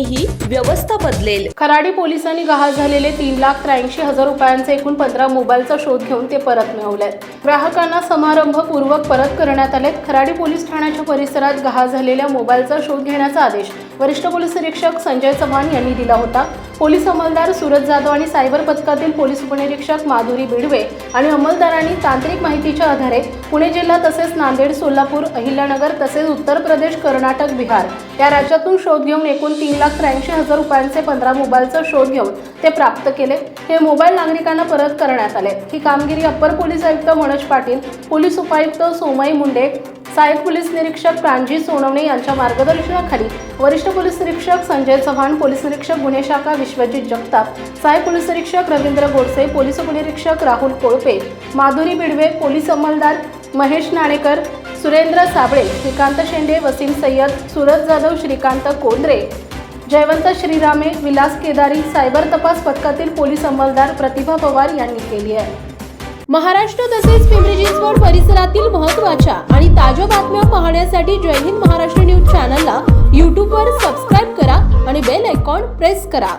ही व्यवस्था बदलेल। खराडी पोलिसांनी गहाळ झालेले 3,83,000 रुपयांचे एकूण 15 मोबाईलचा शोध घेऊन ते परत मिळवले। ग्राहकांना समारंभपूर्वक परत करण्यात आले। खराडी पोलीस ठाण्याच्या परिसरात गहाळ झालेल्या मोबाईलचा शोध घेण्याचा आदेश वरिष्ठ पोलीस निरीक्षक संजय चव्हाण यांनी दिला होता। पोलीस अंमलदार सूरज जाधव आणि सायबर पथकातील पोलीस उपनिरीक्षक माधुरी बिडवे आणि अंमलदारांनी तांत्रिक माहितीच्या आधारे पुणे जिल्हा तसेच नांदेड, सोलापूर, अहिल्यानगर तसेच उत्तर प्रदेश, कर्नाटक, बिहार या राज्यातून शोध घेऊन एकूण 3,83,000 रुपयांचे 15 मोबाईलचा शोध घेऊन ते प्राप्त केले। हे मोबाईल नागरिकांना परत करण्यात आले। ही कामगिरी अप्पर पोलीस आयुक्त मनोज पाटील, पोलीस उपायुक्त सोमई मुंडे, सहाय्यक पोलीस निरीक्षक प्रांजी सोनवणे यांच्या मार्गदर्शनाखाली वरिष्ठ पोलीस निरीक्षक संजय चव्हाण, पोलीस निरीक्षक गुन्हे शाखा विश्वजित जगताप, सहाय्यक पोलीस निरीक्षक रवींद्र गोडसे, पोलीस उपनिरीक्षक राहुल कोळपे, माधुरी बिडवे, पोलीस अंमलदार महेश नाणेकर, सुरेंद्र साबळे, श्रीकांत शेंडे, वसीम सय्यद, सूरज जाधव, श्रीकांत कोंद्रे, जयवंत श्रीरामे, विलास केदारी, सायबर तपास पथकातील पोलीस अंमलदार प्रतिभा पवार यांनी केली आहे। महाराष्ट्र तसेच पिंपरी चिंचवड परिसरातील महत्त्वाच्या आणि ताज्या बातम्या पाहण्यासाठी जय हिंद महाराष्ट्र न्यूज चॅनलला यूट्यूबवर सबस्क्राईब करा आणि बेल आयकॉन प्रेस करा।